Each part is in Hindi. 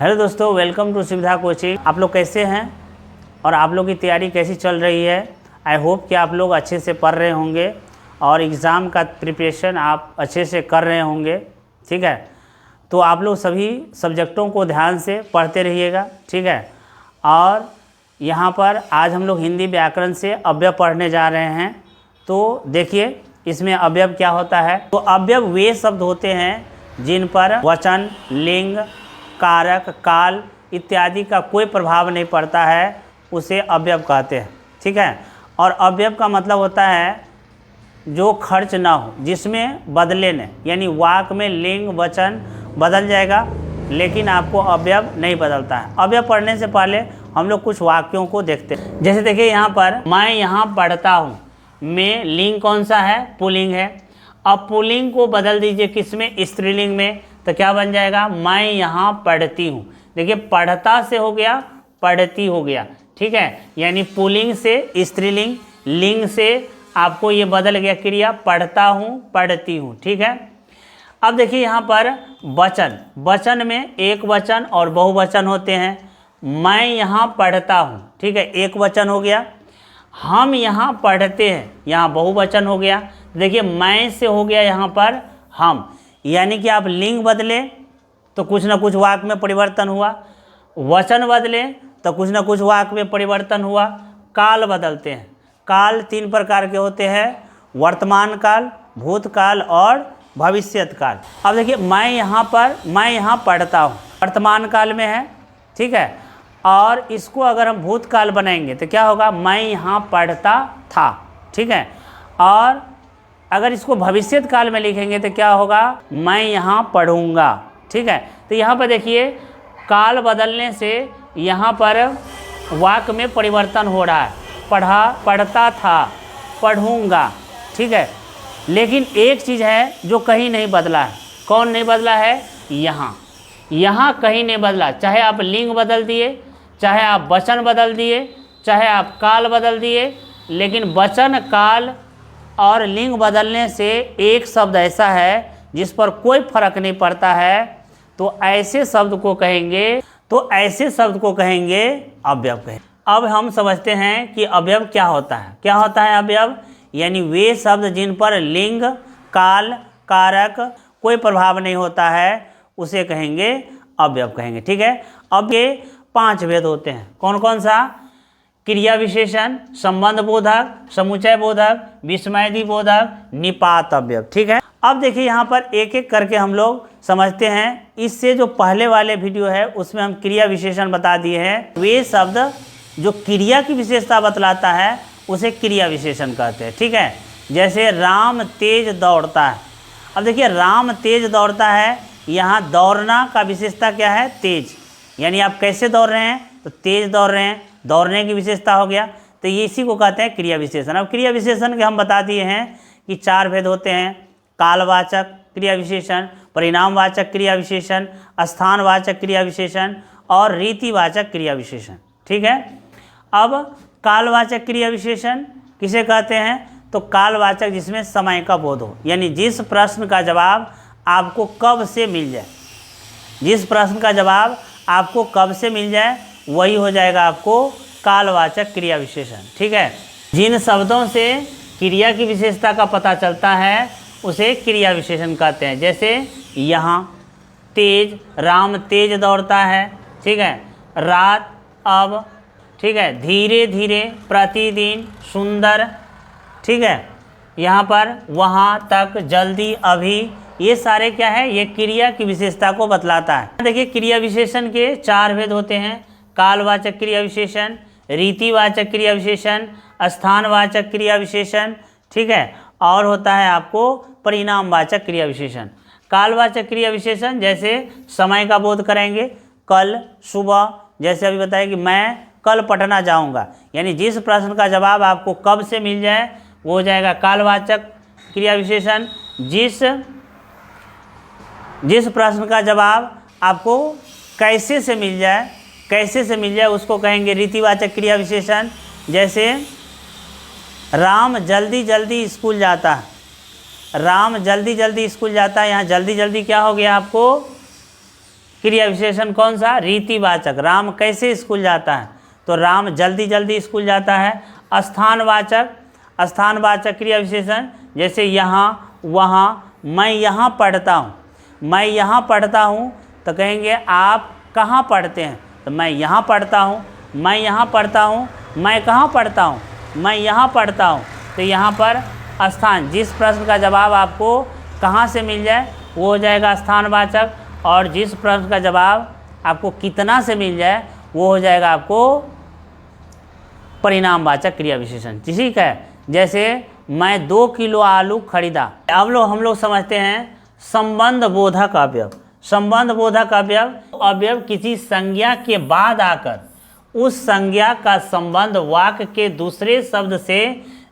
हेलो दोस्तों, वेलकम टू सुविधा कोचिंग। आप लोग कैसे हैं और आप लोग की तैयारी कैसी चल रही है? आई होप कि आप लोग अच्छे से पढ़ रहे होंगे और एग्ज़ाम का प्रिपरेशन आप अच्छे से कर रहे होंगे। ठीक है, तो आप लोग सभी सब्जेक्टों को ध्यान से पढ़ते रहिएगा। ठीक है, और यहाँ पर आज हम लोग हिंदी व्याकरण से अव्यय पढ़ने जा रहे हैं। तो देखिए इसमें अव्यय क्या होता है। तो अव्यय वे शब्द होते हैं जिन पर वचन, लिंग, कारक, काल इत्यादि का कोई प्रभाव नहीं पड़ता है, उसे अव्यय कहते हैं। ठीक है, और अव्यय का मतलब होता है जो खर्च ना हो, जिसमें बदले नहीं, यानी वाक्य में लिंग वचन बदल जाएगा लेकिन आपको अव्यय नहीं बदलता है। अव्यय पढ़ने से पहले हम लोग कुछ वाक्यों को देखते हैं। जैसे देखिए यहाँ पर मैं यहाँ पढ़ता हूँ में लिंग कौन सा है? पुल्लिंग है। अब पुल्लिंग को बदल दीजिए किसमें? स्त्रीलिंग में, तो क्या बन जाएगा? मैं यहाँ पढ़ती हूँ। देखिए पढ़ता से हो गया पढ़ती हो गया। ठीक है, यानी पुल्लिंग से स्त्रीलिंग, लिंग से आपको ये बदल गया क्रिया, पढ़ता हूँ पढ़ती हूँ। ठीक है, अब देखिए यहाँ पर वचन, वचन में एक वचन और बहुवचन होते हैं। मैं यहाँ पढ़ता हूँ, ठीक है, एक वचन हो गया। हम यहाँ पढ़ते हैं, यहाँ बहुवचन हो गया। देखिए मैं से हो गया यहाँ पर हम, यानी कि आप लिंग बदले तो कुछ ना कुछ वाक्य में परिवर्तन हुआ, वचन बदले तो कुछ ना कुछ वाक्य में परिवर्तन हुआ। काल बदलते हैं, काल तीन प्रकार के होते हैं, वर्तमान काल, भूतकाल और भविष्यत काल। अब देखिए मैं यहाँ पढ़ता हूँ, वर्तमान काल में है। ठीक है, और इसको अगर हम भूतकाल बनाएंगे तो क्या होगा? मैं यहाँ पढ़ता था। ठीक है, और अगर इसको भविष्यत काल में लिखेंगे तो क्या होगा? मैं यहाँ पढ़ूँगा। ठीक है, तो यहाँ पर देखिए काल बदलने से यहाँ पर वाक्य में परिवर्तन हो रहा है। पढ़ता था, पढ़ूँगा। ठीक है, लेकिन एक चीज़ है जो कहीं नहीं बदला है। कौन नहीं बदला है? यहाँ कहीं नहीं बदला। चाहे आप लिंग बदल दिए, चाहे आप वचन बदल दिए, चाहे आप काल बदल दिए, लेकिन वचन, काल और लिंग बदलने से एक शब्द ऐसा है जिस पर कोई फर्क नहीं पड़ता है, तो ऐसे शब्द को कहेंगे अव्यय कहेंगे। अब हम समझते हैं कि अव्यय क्या होता है। क्या होता है अव्यय? यानी वे शब्द जिन पर लिंग, काल, कारक कोई प्रभाव नहीं होता है, उसे कहेंगे अव्यय कहेंगे। ठीक है, अब ये 5 भेद होते हैं। कौन कौन सा? क्रिया विशेषण, संबंध बोधक, समुच्चय बोधक, विस्मयादि बोधक, निपात अव्यय। ठीक है, अब देखिए यहाँ पर एक एक करके हम लोग समझते हैं। इससे जो पहले वाले वीडियो है उसमें हम क्रिया विशेषण बता दिए हैं। वे शब्द जो क्रिया की विशेषता बतलाता है उसे क्रिया विशेषण कहते हैं। ठीक है, जैसे राम तेज दौड़ता है। अब देखिए राम तेज दौड़ता है, यहाँ दौड़ना का विशेषता क्या है? तेज, यानी आप कैसे दौड़ रहे हैं? तो तेज दौड़ रहे हैं, दौड़ने की विशेषता हो गया। तो ये इसी को कहते हैं क्रिया विशेषण। अब क्रिया विशेषण के हम बता दिए हैं कि 4 भेद होते हैं। कालवाचक क्रिया विशेषण, परिणामवाचक क्रिया विशेषण, स्थानवाचक क्रिया विशेषण और रीतिवाचक क्रिया विशेषण। ठीक है, अब कालवाचक क्रिया विशेषण किसे कहते हैं? तो कालवाचक जिसमें समय का बोध हो, यानी जिस प्रश्न का जवाब आपको कब से मिल जाए, जिस प्रश्न का जवाब आपको कब से मिल जाए वही हो जाएगा आपको कालवाचक क्रिया विशेषण। ठीक है, जिन शब्दों से क्रिया की विशेषता का पता चलता है उसे क्रिया विशेषण कहते हैं। जैसे यहाँ तेज, राम तेज दौड़ता है। ठीक है, रात, अब। ठीक है, धीरे धीरे, प्रतिदिन, सुंदर। ठीक है, यहाँ पर वहाँ तक, जल्दी, अभी, ये सारे क्या है? ये क्रिया की विशेषता को बतलाता है। देखिए क्रिया विशेषण के 4 भेद होते हैं। कालवाचक क्रिया विशेषण, रीतिवाचक क्रिया विशेषण, स्थानवाचक क्रिया विशेषण। ठीक है, और होता है आपको परिणामवाचक क्रिया विशेषण। कालवाचक क्रिया विशेषण जैसे समय का बोध कराएंगे, कल, सुबह। जैसे अभी बताया कि मैं कल पटना जाऊंगा, यानी जिस प्रश्न का जवाब आपको कब से मिल जाए वो हो जाएगा कालवाचक क्रिया विशेषण। जिस प्रश्न का जवाब आपको कैसे से मिल जाए उसको कहेंगे रीतिवाचक क्रिया विशेषण। जैसे राम जल्दी जल्दी स्कूल जाता है, राम जल्दी जल्दी स्कूल जाता है। यहाँ जल्दी जल्दी क्या हो गया? आपको क्रिया विशेषण कौन सा? रीतिवाचक। राम कैसे स्कूल जाता है? तो राम जल्दी जल्दी स्कूल जाता है। स्थानवाचक, स्थानवाचक क्रिया विशेषण जैसे यहाँ, वहाँ, मैं यहाँ पढ़ता हूँ। मैं यहाँ पढ़ता हूँ तो कहेंगे आप कहाँ पढ़ते हैं? तो मैं यहाँ पढ़ता हूँ। मैं यहाँ पढ़ता हूँ, मैं कहाँ पढ़ता हूँ? मैं यहाँ पढ़ता हूँ। तो यहाँ पर स्थान, जिस प्रश्न का जवाब आपको कहाँ से मिल जाए वो हो जाएगा स्थानवाचक, और जिस प्रश्न का जवाब आपको कितना से मिल जाए वो हो जाएगा आपको परिणामवाचक क्रिया विशेषण। ठीक है, जैसे मैं 2 किलो आलू खरीदा। अब हम लोग समझते हैं संबंध बोधक अवयव। संबंध बोधक अवयव, अवयव किसी संज्ञा के बाद आकर उस संज्ञा का संबंध वाक्य के दूसरे शब्द से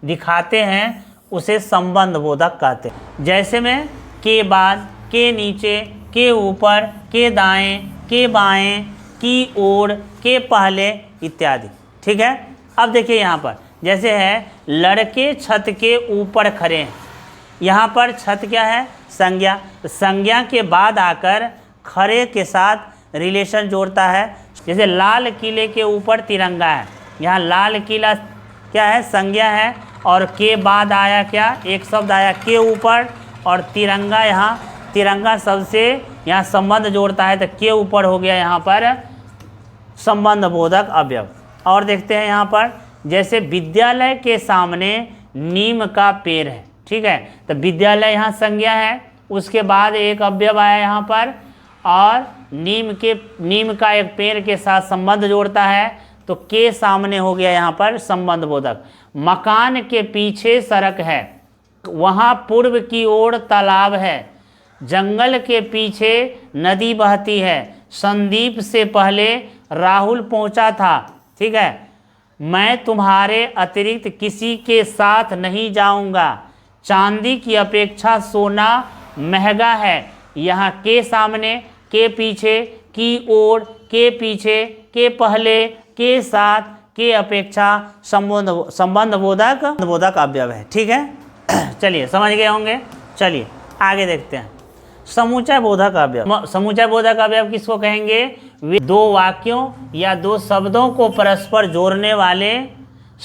दिखाते हैं, उसे संबंध बोधक कहते हैं। जैसे में के बाद, के नीचे, के ऊपर, के दाएं, के बाएं, की ओर, के पहले इत्यादि। ठीक है, अब देखिए यहाँ पर जैसे है लड़के छत के ऊपर खड़े हैं। यहाँ पर छत क्या है? संज्ञा। तो संज्ञा के बाद आकर खड़े के साथ रिलेशन जोड़ता है। जैसे लाल किले के ऊपर तिरंगा है, यहाँ लाल किला क्या है? संज्ञा है, और के बाद आया क्या? एक शब्द आया के ऊपर, और तिरंगा, यहाँ तिरंगा शब्द से यहाँ संबंध जोड़ता है, तो के ऊपर हो गया यहाँ पर संबंध बोधक अवयव। और देखते हैं यहाँ पर जैसे विद्यालय के सामने नीम का पेड़ है। ठीक है, तो विद्यालय यहाँ संज्ञा है, उसके बाद एक अवयव आया यहाँ पर, और नीम का एक पेड़ के साथ संबंध जोड़ता है, तो के सामने हो गया यहाँ पर संबंध बोधक। मकान के पीछे सड़क है, वहाँ पूर्व की ओर तालाब है। जंगल के पीछे नदी बहती है, संदीप से पहले राहुल पहुँचा था। ठीक है, मैं तुम्हारे अतिरिक्त किसी के साथ नहीं जाऊंगा। चांदी की अपेक्षा सोना महंगा है। यहाँ के सामने, के पीछे, की ओर, के पीछे, के पहले, के साथ, के अपेक्षा संबंध बोधक अवयव है। ठीक है, चलिए समझ गए होंगे। चलिए आगे देखते हैं समुच्चय बोधक अवयव। समुच्चय बोधक अवयव किसको कहेंगे? वे 2 वाक्यों या 2 शब्दों को परस्पर जोड़ने वाले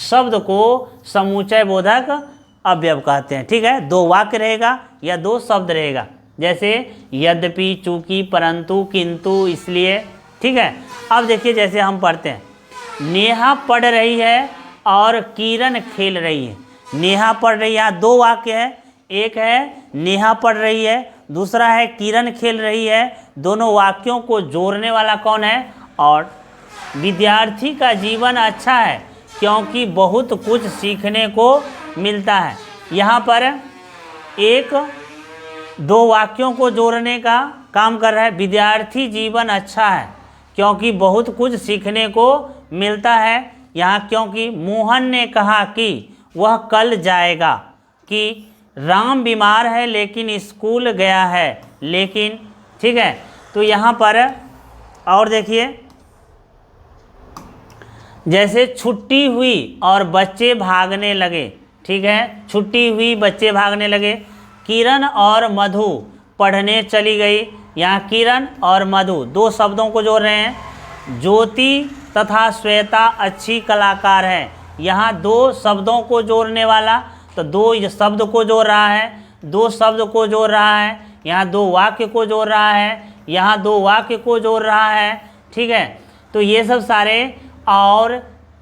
शब्द को समुच्चय बोधक अवयव कहते हैं। ठीक है, 2 वाक्य रहेगा या 2 शब्द रहेगा, जैसे यद्यपि, चूंकि, परंतु, किंतु, इसलिए। ठीक है, अब देखिए जैसे हम पढ़ते हैं, नेहा पढ़ रही है और किरण खेल रही है। नेहा पढ़ रही है, यहाँ 2 वाक्य है, एक है नेहा पढ़ रही है, दूसरा है किरण खेल रही है। दोनों वाक्यों को जोड़ने वाला कौन है? और विद्यार्थी का जीवन अच्छा है क्योंकि बहुत कुछ सीखने को मिलता है। यहाँ पर 1-2 वाक्यों को जोड़ने का काम कर रहा है। विद्यार्थी जीवन अच्छा है क्योंकि बहुत कुछ सीखने को मिलता है। यहाँ क्योंकि मोहन ने कहा कि वह कल जाएगा, कि राम बीमार है लेकिन स्कूल गया है, लेकिन। ठीक है, तो यहाँ पर और देखिए जैसे छुट्टी हुई और बच्चे भागने लगे। ठीक है, छुट्टी हुई, बच्चे भागने लगे। किरण और मधु पढ़ने चली गई। यहाँ किरण और मधु 2 शब्दों को जोड़ रहे हैं। ज्योति तथा श्वेता अच्छी कलाकार है। यहाँ 2 शब्दों को जोड़ने वाला, तो 2 शब्द को जोड़ रहा है, 2 शब्द को जोड़ रहा है। यहाँ 2 वाक्य को जोड़ रहा है, यहाँ 2 वाक्य को जोड़ रहा है। ठीक है, तो ये सब सारे और,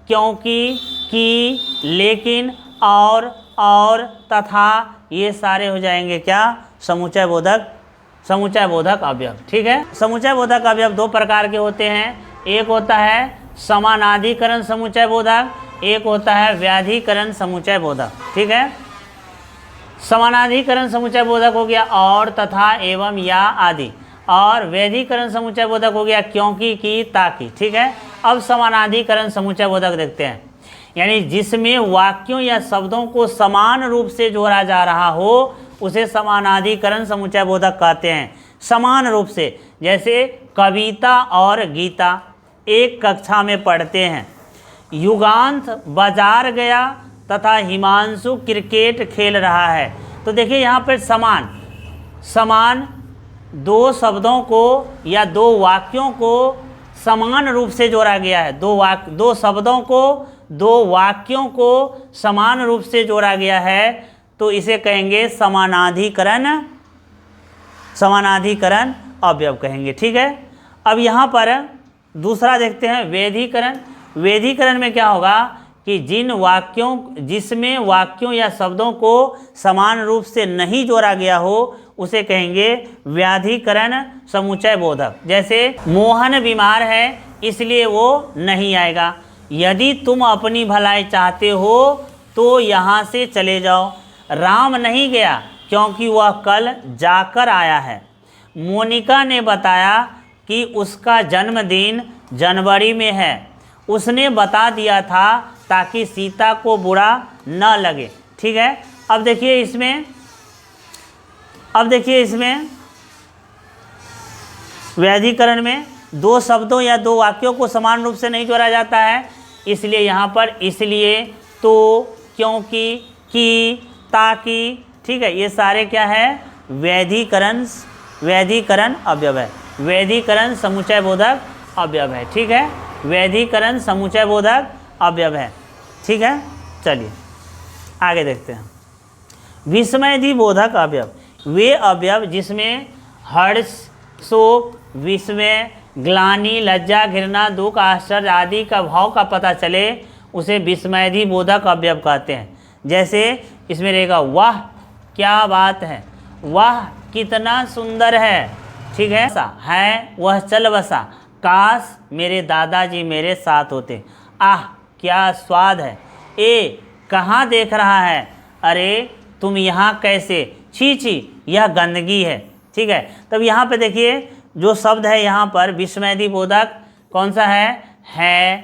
क्योंकि, कि, लेकिन, और, तथा, ये सारे हो जाएंगे क्या? समुच्चय बोधक अवयव। ठीक है, समुच्चय बोधक अवयव 2 प्रकार के होते हैं। एक होता है समानाधिकरण समुच्चय बोधक, एक होता है व्याधिकरण समुच्चय बोधक। ठीक है, समानाधिकरण समुच्चय बोधक हो गया और, तथा, एवं, या आदि, और व्याधिकरण समुच्चय बोधक हो गया क्योंकि, कि, ताकि। ठीक है, अब समानाधिकरण समुच्चय बोधक देखते हैं, यानी जिसमें वाक्यों या शब्दों को समान रूप से जोड़ा जा रहा हो उसे समानाधिकरण समुच्चय बोधक कहते हैं। समान रूप से, जैसे कविता और गीता एक कक्षा में पढ़ते हैं। युगांत बाजार गया तथा हिमांशु क्रिकेट खेल रहा है। तो देखिए यहाँ पर समान दो शब्दों को या दो वाक्यों को समान रूप से जोड़ा गया है, दो शब्दों को दो वाक्यों को समान रूप से जोड़ा गया है, तो इसे कहेंगे समानाधिकरण अवयव कहेंगे। ठीक है। अब यहाँ पर दूसरा देखते हैं वेधीकरण। वेधीकरण में क्या होगा कि जिसमें वाक्यों या शब्दों को समान रूप से नहीं जोड़ा गया हो उसे कहेंगे व्याधिकरण समुच्चय बोधक। जैसे मोहन बीमार है इसलिए वो नहीं आएगा, यदि तुम अपनी भलाई चाहते हो तो यहाँ से चले जाओ। राम नहीं गया क्योंकि वह कल जाकर आया है। मोनिका ने बताया कि उसका जन्मदिन जनवरी में है, उसने बता दिया था ताकि सीता को बुरा न लगे। ठीक है। अब देखिए इसमें व्याधिकरण में दो शब्दों या दो वाक्यों को समान रूप से नहीं जोड़ा जाता है, इसलिए यहाँ पर इसलिए, तो, क्योंकि, कि, ताकि। ठीक है। ये सारे क्या है वैधीकरण अवयव है, वैधीकरण समुच्चय बोधक अवयव है। ठीक है। वैधीकरण समुच्चय बोधक अवयव है। ठीक है। चलिए आगे देखते हैं। विस्मयधि बोधक अवयव, वे अवयव जिसमें हर्ष, शोक, विस्मय, ग्लानि, लज्जा, घृणा, दुख, आश्चर्य आदि का भाव का पता चले उसे विस्मयधि बोधक अवयव कहते हैं। जैसे इसमें रहेगा वाह क्या बात है, वाह कितना सुंदर है। ठीक है। वह चल बसा, काश मेरे दादाजी मेरे साथ होते, आह क्या स्वाद है, ए कहाँ देख रहा है, अरे तुम यहाँ कैसे, छी छी यह गंदगी है। ठीक है। तब यहाँ पे देखिए जो शब्द है यहाँ पर विस्मयधि बोधक कौन सा है,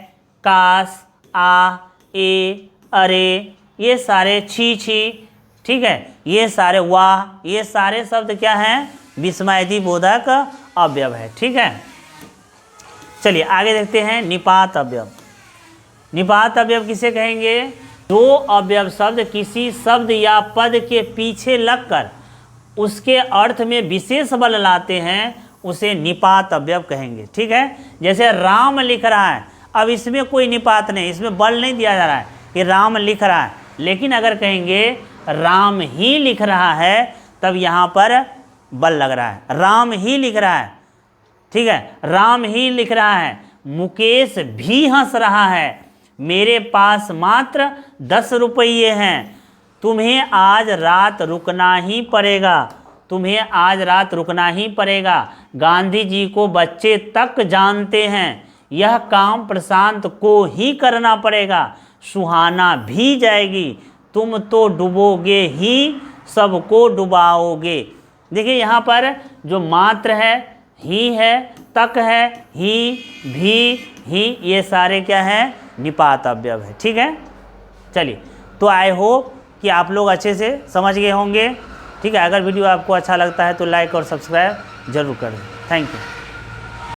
काश, आ, ए, अरे, ये सारे छी छी। ठीक है। ये सारे वाह, ये सारे शब्द क्या हैं विस्मयधि बोधक अवयव है। ठीक है। चलिए आगे देखते हैं निपात अवयव। निपात अवयव किसे कहेंगे? दो अवयव शब्द किसी शब्द या पद के पीछे लगकर उसके अर्थ में विशेष बल लाते हैं उसे निपात अवयव कहेंगे। ठीक है। जैसे राम लिख रहा है, अब इसमें कोई निपात नहीं, इसमें बल नहीं दिया जा रहा है कि राम लिख रहा है, लेकिन अगर कहेंगे राम ही लिख रहा है तब यहाँ पर बल लग रहा है, राम ही लिख रहा है। ठीक है। राम ही लिख रहा है। मुकेश भी हंस रहा है, मेरे पास मात्र 10 रुपये हैं, तुम्हें आज रात रुकना ही पड़ेगा, तुम्हें आज रात रुकना ही पड़ेगा। गांधी जी को बच्चे तक जानते हैं, यह काम प्रशांत को ही करना पड़ेगा, सुहाना भी जाएगी, तुम तो डुबोगे ही सबको डुबाओगे। देखिए यहाँ पर जो मात्र है, ही है, तक है, ही, भी, ही, ये सारे क्या है निपात अवयव है। ठीक है। चलिए तो आई होप कि आप लोग अच्छे से समझ गए होंगे। ठीक है। अगर वीडियो आपको अच्छा लगता है तो लाइक और सब्सक्राइब जरूर करें। Thank you.